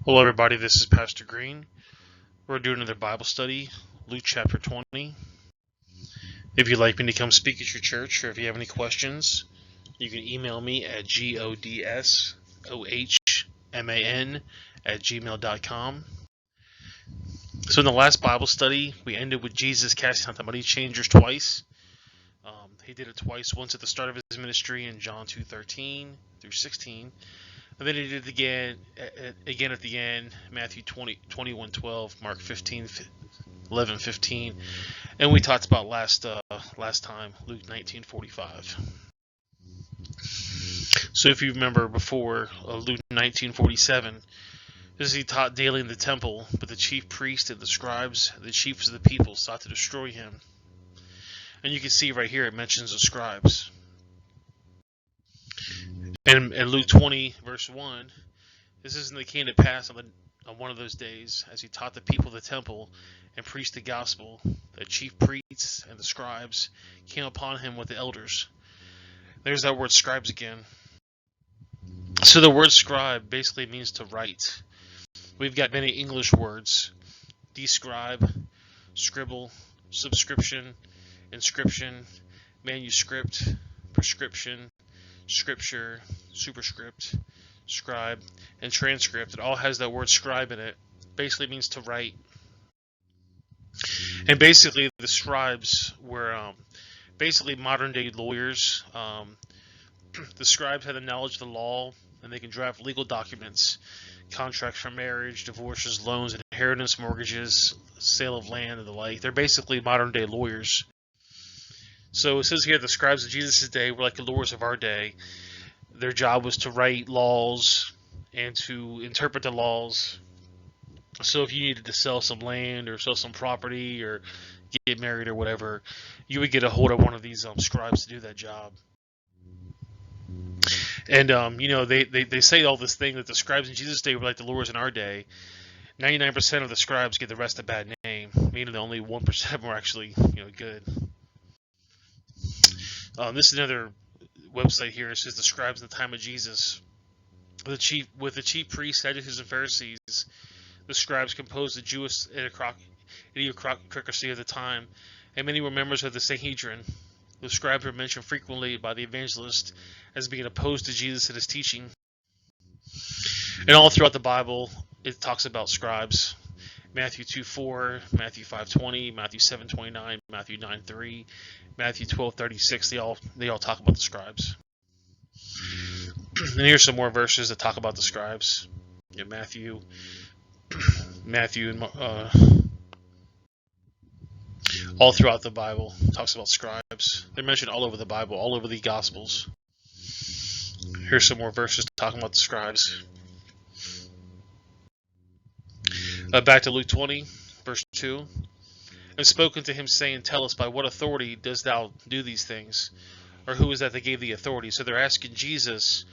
Hello, everybody. This is Pastor Green. We're doing another Bible study, Luke chapter 20. If you'd like me to come speak at your church, or if you have any questions, you can email me at godsohman@gmail.com. So in the last Bible study, we ended with Jesus casting out the money changers twice. He did it twice, once at the start of his ministry in John 2:13 through 16. And then he did it again at the end, Matthew 21:12, Mark 11:15, and we talked about last time Luke 19:45. So if you remember before, Luke 19:47, as he taught daily in the temple, but the chief priests and the scribes, the chiefs of the people, sought to destroy him. And you can see right here it mentions the scribes. And in Luke 20, verse 1, this is, and it came to pass on one of those days, as he taught the people of the temple and preached the gospel, the chief priests and the scribes came upon him with the elders. There's that word scribes again. So the word scribe basically means to write. We've got many English words: describe, scribble, subscription, inscription, manuscript, prescription, scripture, superscript, scribe, and transcript. It all has that word scribe in it. Basically means to write. And basically the scribes were basically modern day lawyers. The scribes had the knowledge of the law, and they can draft legal documents, contracts for marriage, divorces, loans, inheritance, mortgages, sale of land, and the like. They're basically modern day lawyers. So it says here the scribes of Jesus' day were like the lawyers of our day. Their job was to write laws and to interpret the laws. So if you needed to sell some land or sell some property or get married or whatever, you would get a hold of one of these scribes to do that job. And they say all this thing that the scribes in Jesus' day were like the lawyers in our day. 99% of the scribes get the rest a bad name, meaning only 1% of them are actually good. This is another website here. It says the scribes in the time of Jesus. The chief priests, Sadducees, and Pharisees, the scribes composed the Jewish idiocracy of the time, and many were members of the Sanhedrin. The scribes were mentioned frequently by the evangelist as being opposed to Jesus and his teaching. And all throughout the Bible, it talks about scribes. Matthew 2:4, Matthew 5:20, Matthew 7:29, Matthew 9:3, Matthew 12:36. They all talk about the scribes. And here's some more verses that talk about the scribes. Matthew and all throughout the Bible talks about scribes. They're mentioned all over the Bible, all over the Gospels. Here's some more verses talking about the scribes. Back to Luke 20, verse 2. And spoken to him, saying, Tell us, by what authority dost thou do these things? Or who is that gave thee authority? So they're asking Jesus,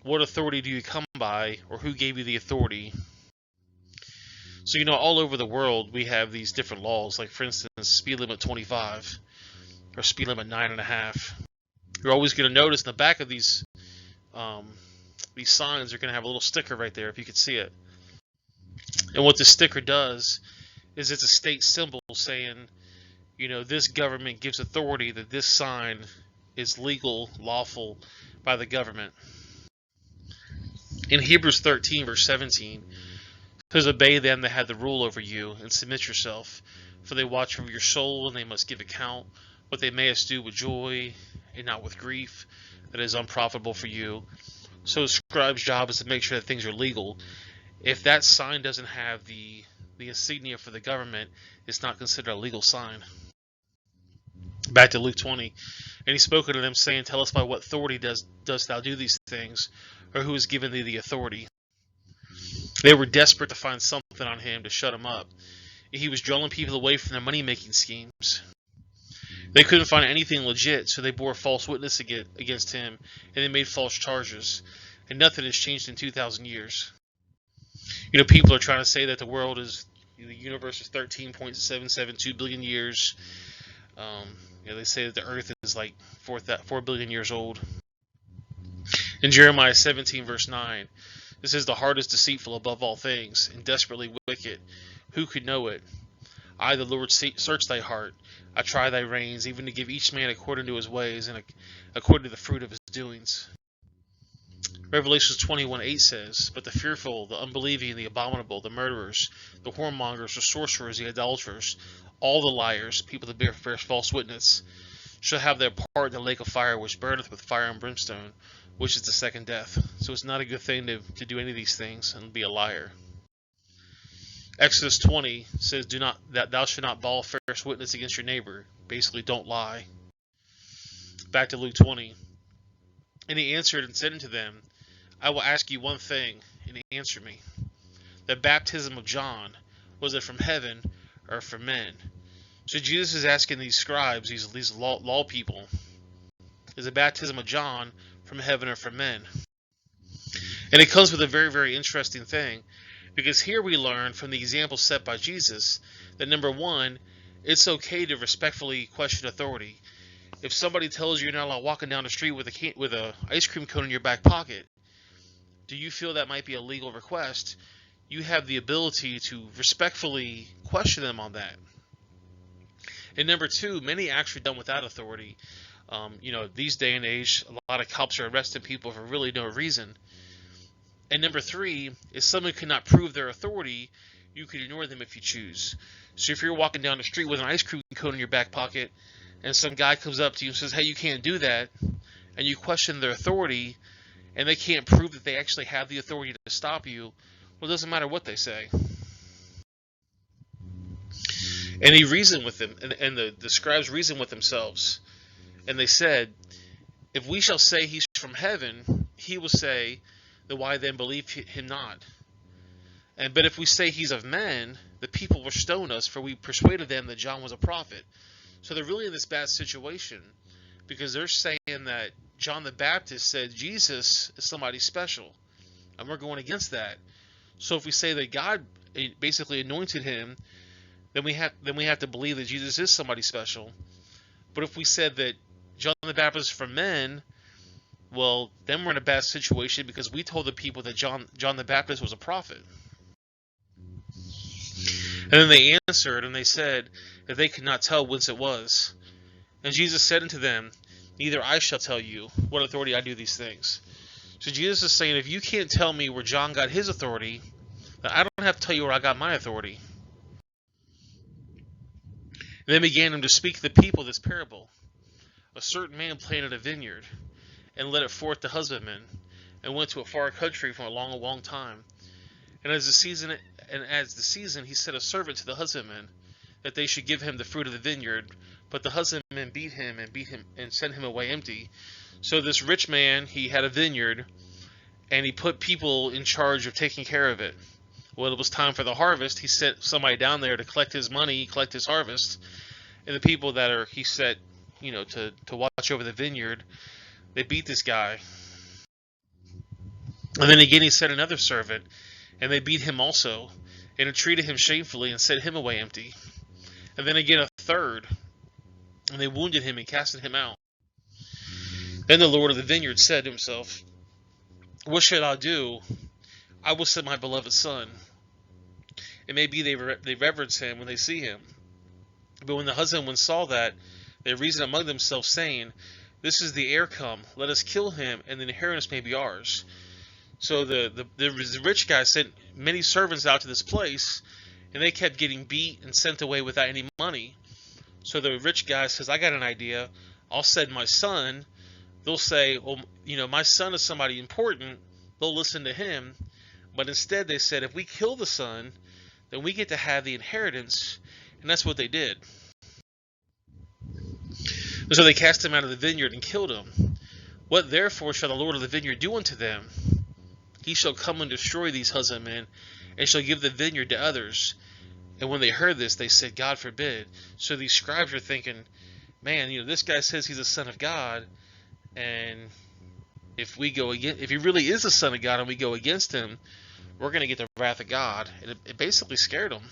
what authority do you come by, or who gave you the authority? So, all over the world, we have these different laws. Like, for instance, speed limit 25, or speed limit 9.5. You're always going to notice in the back of these signs are going to have a little sticker right there, if you could see it. And what the sticker does is it's a state symbol saying, this government gives authority that this sign is legal, lawful by the government. In Hebrews 13, verse 17, it says, Obey them that have the rule over you, and submit yourself, for they watch over your soul, and they must give account what they mayest do with joy and not with grief, that is unprofitable for you. So the scribe's job is to make sure that things are legal. If that sign doesn't have the insignia for the government, it's not considered a legal sign. Back to Luke 20. And he spoke unto them, saying, Tell us, by what authority dost thou do these things, or who has given thee the authority? They were desperate to find something on him to shut him up. He was drawing people away from their money-making schemes. They couldn't find anything legit, so they bore false witness against him, and they made false charges. And nothing has changed in 2,000 years. People are trying to say that the universe is 13.772 billion years. They say that the Earth is like 4 billion years old. In Jeremiah 17, verse 9, This is the heart is deceitful above all things, and desperately wicked. Who could know it? I, the Lord, search thy heart. I try thy reins, even to give each man according to his ways, and according to the fruit of his doings. Revelation 21:8 says, But the fearful, the unbelieving, the abominable, the murderers, the whoremongers, the sorcerers, the idolaters, all the liars, people that bear false witness, shall have their part in the lake of fire, which burneth with fire and brimstone, which is the second death. So it's not a good thing to do any of these things and be a liar. Exodus 20 says, that thou shalt not bear false witness against your neighbor. Basically, don't lie. Back to Luke 20. And he answered and said unto them, I will ask you one thing, and answer me. The baptism of John, was it from heaven or from men? So Jesus is asking these scribes, these law people, is the baptism of John from heaven or from men? And it comes with a very, very interesting thing, because here we learn from the example set by Jesus that, number one, it's okay to respectfully question authority. If somebody tells you you're not allowed walking down the street with a ice cream cone in your back pocket, do you feel that might be a legal request? You have the ability to respectfully question them on that. And number two, many acts are done without authority. These day and age, a lot of cops are arresting people for really no reason. And number three, if someone cannot prove their authority, you can ignore them if you choose. So if you're walking down the street with an ice cream cone in your back pocket, and some guy comes up to you and says, hey, you can't do that, and you question their authority, and they can't prove that they actually have the authority to stop you, well, it doesn't matter what they say. And he reasoned with them, and the scribes reasoned with themselves. And they said, if we shall say he's from heaven, he will say, then why then believe him not? But if we say he's of men, the people will stone us, for we persuaded them that John was a prophet. So they're really in this bad situation, because they're saying that John the Baptist said Jesus is somebody special, and we're going against that. So if we say that God basically anointed him, then we have to believe that Jesus is somebody special. But if we said that John the Baptist is from men, well, then we're in a bad situation, because we told the people that John the Baptist was a prophet. And then they answered, and they said that they could not tell whence it was. And Jesus said unto them, neither I shall tell you what authority I do these things. So Jesus is saying, if you can't tell me where John got his authority, then I don't have to tell you where I got my authority. And then began him to speak to the people this parable. A certain man planted a vineyard, and led it forth to husbandmen, and went to a far country for a long time. And as the season, he sent a servant to the husbandmen, that they should give him the fruit of the vineyard. But the husbandmen beat him and sent him away empty. So this rich man, he had a vineyard, and he put people in charge of taking care of it. Well, it was time for the harvest. He sent somebody down there to collect his money, collect his harvest. And the people that he set, to watch over the vineyard, they beat this guy. And then again he sent another servant, and they beat him also, and entreated him shamefully, and sent him away empty. And then again a third, and they wounded him and casted him out. Then the Lord of the vineyard said to himself, what should I do? I will send my beloved son. It may be they reverence him when they see him. But when the husbandmen saw that, they reasoned among themselves, saying, this is the heir come, let us kill him, and the inheritance may be ours. So the rich guy sent many servants out to this place, and they kept getting beat and sent away without any money. So the rich guy says, I got an idea. I'll send my son. They'll say, well, my son is somebody important. They'll listen to him. But instead they said, if we kill the son, then we get to have the inheritance. And that's what they did. And so they cast him out of the vineyard and killed him. What therefore shall the Lord of the vineyard do unto them? He shall come and destroy these husbandmen, and shall give the vineyard to others. And when they heard this, they said, God forbid. So these scribes are thinking, man, this guy says he's a son of God, and if he really is a son of God and we go against him, we're going to get the wrath of God. And it basically scared him.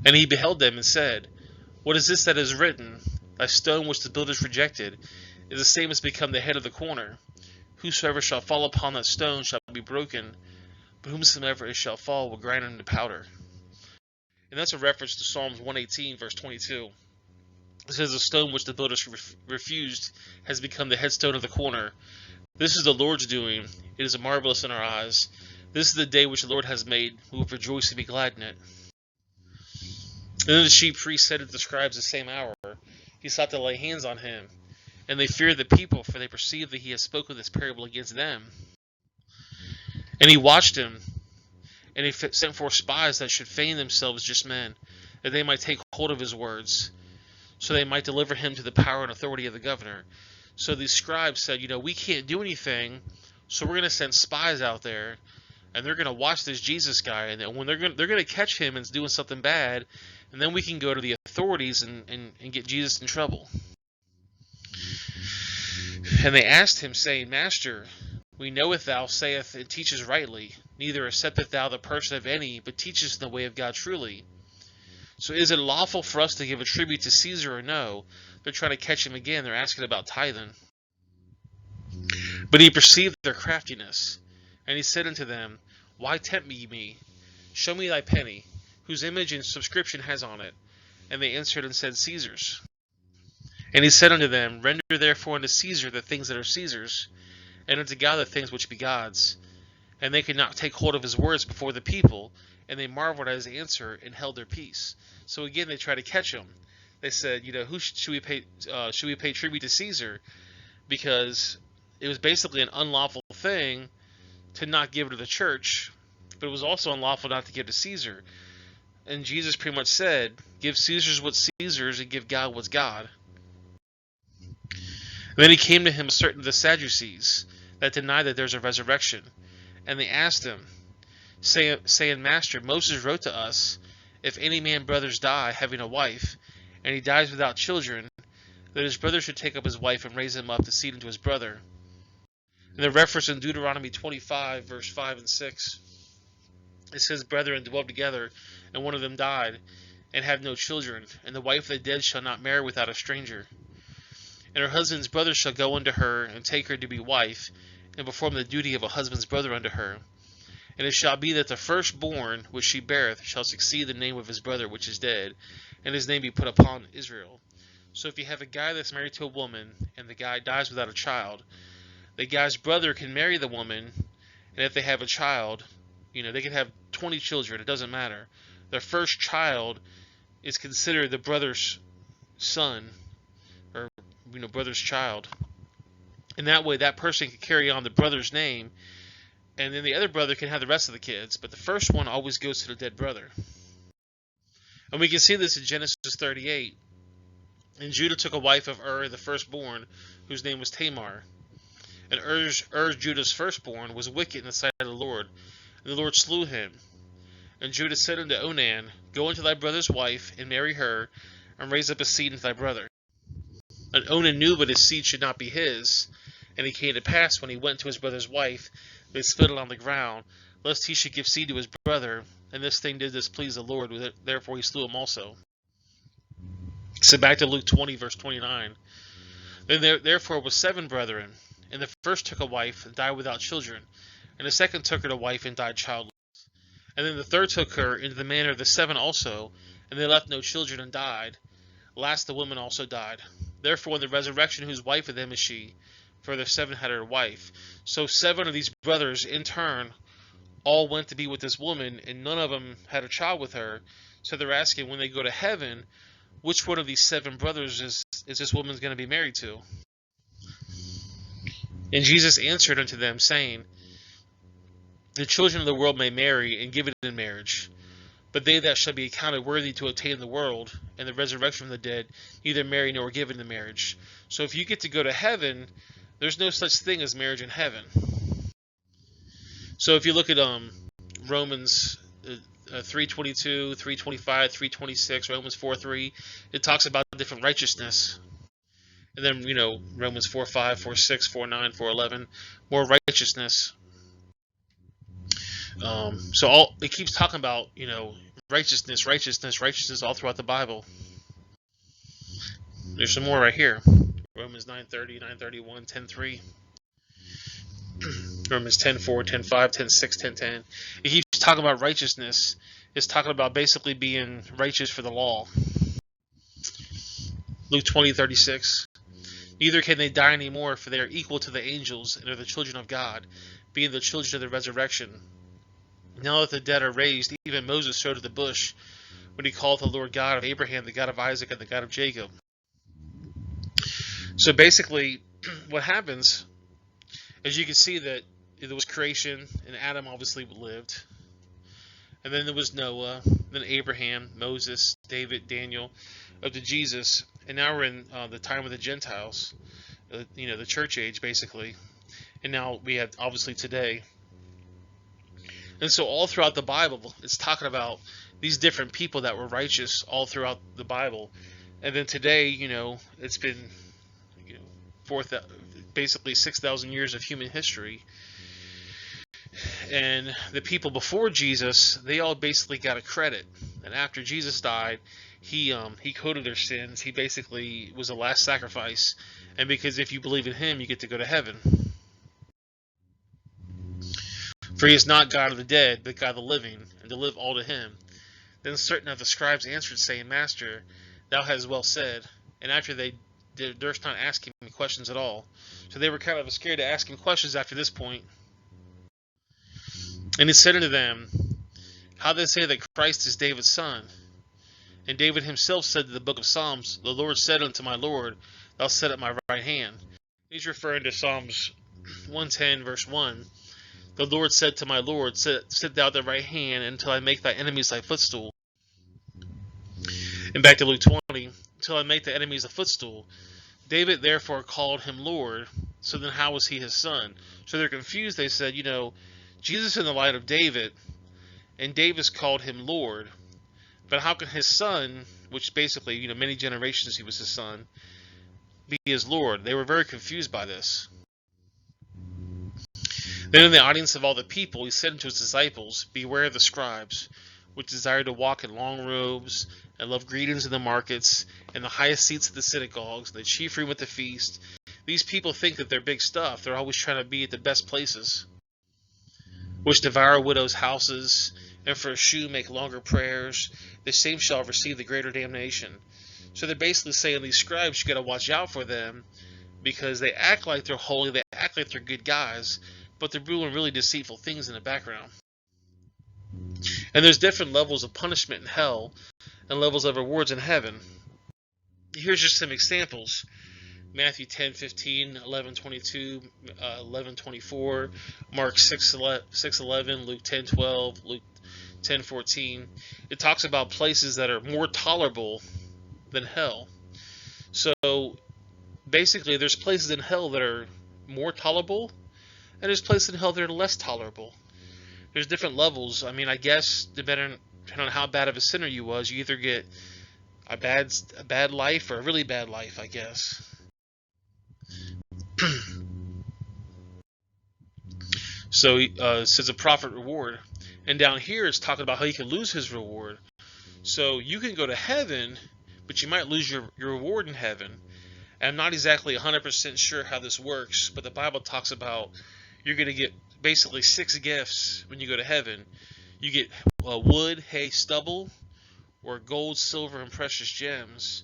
And he beheld them and said, what is this that is written? Thy stone which the builders rejected is the same as become the head of the corner. Whosoever shall fall upon that stone shall be broken, but whomsoever it shall fall will grind into powder. And that's a reference to Psalms 118, verse 22. It says, the stone which the builders refused has become the headstone of the corner. This is the Lord's doing. It is marvelous in our eyes. This is the day which the Lord has made. We will rejoice and be glad in it. And then the chief priest said to the scribes the same hour, he sought to lay hands on him. And they feared the people, for they perceived that he had spoken this parable against them. And he watched him, and he sent forth spies that should feign themselves just men, that they might take hold of his words, so they might deliver him to the power and authority of the governor. So these scribes said, we can't do anything, so we're going to send spies out there, and they're going to watch this Jesus guy, and when they're going to catch him and doing something bad, and then we can go to the authorities and get Jesus in trouble. And they asked him, saying, Master, we knoweth thou sayest and teachest rightly, neither accepteth thou the person of any, but teachest in the way of God truly. So is it lawful for us to give a tribute to Caesar or no? They're trying to catch him again. They're asking about tithing. But he perceived their craftiness, and he said unto them, Why tempt ye me? Show me thy penny, whose image and subscription has on it. And they answered and said, Caesar's. And he said unto them, Render therefore unto Caesar the things that are Caesar's, and unto God the things which be God's. And they could not take hold of his words before the people, and they marveled at his answer and held their peace. So again, they tried to catch him. They said, who should we pay? Should we pay tribute to Caesar? Because it was basically an unlawful thing to not give to the church, but it was also unlawful not to give to Caesar. And Jesus pretty much said, give Caesar's what's Caesar's and give God what's God. And then he came to him certain of the Sadducees that deny that there's a resurrection. And they asked him, saying, Master, Moses wrote to us, if any man brothers die, having a wife, and he dies without children, that his brother should take up his wife and raise him up to seed unto his brother. And the reference in Deuteronomy 25, verse 5 and 6, it says, Brethren dwell together, and one of them died, and have no children, and the wife of the dead shall not marry without a stranger. And her husband's brother shall go unto her, and take her to be wife, and perform the duty of a husband's brother unto her. And it shall be that the firstborn which she beareth shall succeed the name of his brother which is dead, and his name be put upon Israel. So if you have a guy that's married to a woman, and the guy dies without a child, the guy's brother can marry the woman, and if they have a child, they can have 20 children, it doesn't matter. Their first child is considered the brother's son, or brother's child. And that way that person can carry on the brother's name, and then the other brother can have the rest of the kids, but the first one always goes to the dead brother. And we can see this in Genesis 38. And Judah took a wife of the firstborn, whose name was Tamar. And Judah's firstborn, was wicked in the sight of the Lord, and the Lord slew him. And Judah said unto Onan, Go unto thy brother's wife, and marry her, and raise up a seed unto thy brother. And Onan knew that his seed should not be his. And it came to pass, when he went to his brother's wife, they spit it on the ground, lest he should give seed to his brother. And this thing did displease the Lord, therefore he slew him also. So back to Luke 20, verse 29. Then there therefore was 7 brethren, and the first took a wife, and died without children. And the second took her to wife, and died childless. And then the third took her into the manner of the 7 also, and they left no children, and died. Last the woman also died. Therefore in the resurrection whose wife of them is she? For the 7 had her wife. So 7 of these brothers in turn all went to be with this woman, and none of them had a child with her. So they're asking, when they go to heaven, which one of these 7 brothers is this woman going to be married to? And Jesus answered unto them, saying, The children of the world may marry, and give it in marriage. But they that shall be accounted worthy to attain the world, and the resurrection from the dead, neither marry nor give in the marriage. So if you get to go to heaven, there's no such thing as marriage in heaven. So if you look at Romans 3:22, 3:25, 3:26, Romans 4:3, it talks about different righteousness. And then, Romans 4:5, 4:6, 4:9, 4:11, more righteousness. So it keeps talking about, righteousness, righteousness, righteousness all throughout the Bible. There's some more right here. Romans 9:30, 9:31, 10:3. Romans 10:4, 10:5, 10:6, 10:10. It keeps talking about righteousness. It's talking about basically being righteous for the law. Luke 20:36. Neither can they die anymore, for they are equal to the angels and are the children of God, being the children of the resurrection. Now that the dead are raised, even Moses showed at the bush when he called the Lord God of Abraham, the God of Isaac, and the God of Jacob. So basically, what happens, as you can see, that there was creation, and Adam obviously lived. And then there was Noah, then Abraham, Moses, David, Daniel, up to Jesus. And now we're in the time of the Gentiles, the church age, basically. And now we have, obviously, today. And so all throughout the Bible, it's talking about these different people that were righteous all throughout the Bible. And then today, it's been, basically 6,000 years of human history. And the people before Jesus, they all basically got a credit. And after Jesus died, he coated their sins. He basically was the last sacrifice. And because if you believe in him, you get to go to heaven. For he is not God of the dead, but God of the living, and to live all to him. Then certain of the scribes answered, saying, Master, thou hast well said. And after they durst not ask him questions at all. So they were kind of scared to ask him questions after this point. And he said unto them, How they say that Christ is David's son? And David himself said to the book of Psalms, The Lord said unto my Lord, Thou sit at my right hand. He's referring to Psalms 110, verse 1. The Lord said to my Lord, Sit thou at the right hand until I make thy enemies thy footstool. And back to Luke 20, Until I make the enemies a footstool. David therefore called him Lord. So then how was he his son? So they're confused. They said, Jesus in the light of David, and David's called him Lord. But how can his son, which basically, many generations he was his son, be his Lord? They were very confused by this. Then in the audience of all the people, he said unto his disciples, Beware of the scribes, which desire to walk in long robes, and love greetings in the markets, and the highest seats at the synagogues, and the chief room at the feast. These people think that they're big stuff. They're always trying to be at the best places, which devour widows' houses, and for a shoe make longer prayers. The same shall receive the greater damnation. So they're basically saying these scribes, you got to watch out for them, because they act like they're holy, they act like they're good guys, but they're doing really deceitful things in the background. And there's different levels of punishment in hell and levels of rewards in heaven. Here's just some examples. Matthew 10:15, 11:22, 11:24, Mark 6:11, Luke 10:12, Luke 10:14. It talks about places that are more tolerable than hell. So basically, there's places in hell that are more tolerable, and there's places in hell that are less tolerable. There's different levels. I mean, I guess depending on how bad of a sinner you was, you either get a bad life or a really bad life, I guess. So it says a profit reward, and down here it's talking about how you can lose his reward. So you can go to heaven, but you might lose your reward in heaven. And I'm not exactly 100% sure how this works, but the Bible talks about you're going to get basically 6 gifts when you go to heaven. You get wood, hay, stubble, or gold, silver, and precious gems.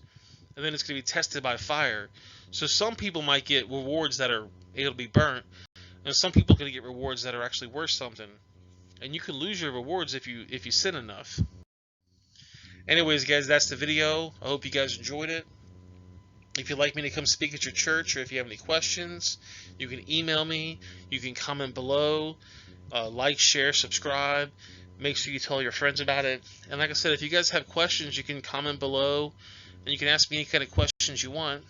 And then it's going to be tested by fire. So some people might get rewards that are able to be burnt, and some people are going to get rewards that are actually worth something. And you can lose your rewards if you sin enough. Anyways, guys, that's the video. I hope you guys enjoyed it. If you'd like me to come speak at your church, or if you have any questions, you can email me. You can comment below. Like, share, subscribe. Make sure you tell your friends about it. And like I said, if you guys have questions, you can comment below, and you can ask me any kind of questions you want.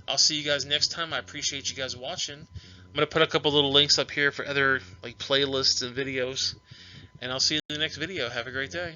I'll see you guys next time. I appreciate you guys watching. I'm going to put a couple little links up here for other playlists and videos. And I'll see you in the next video. Have a great day.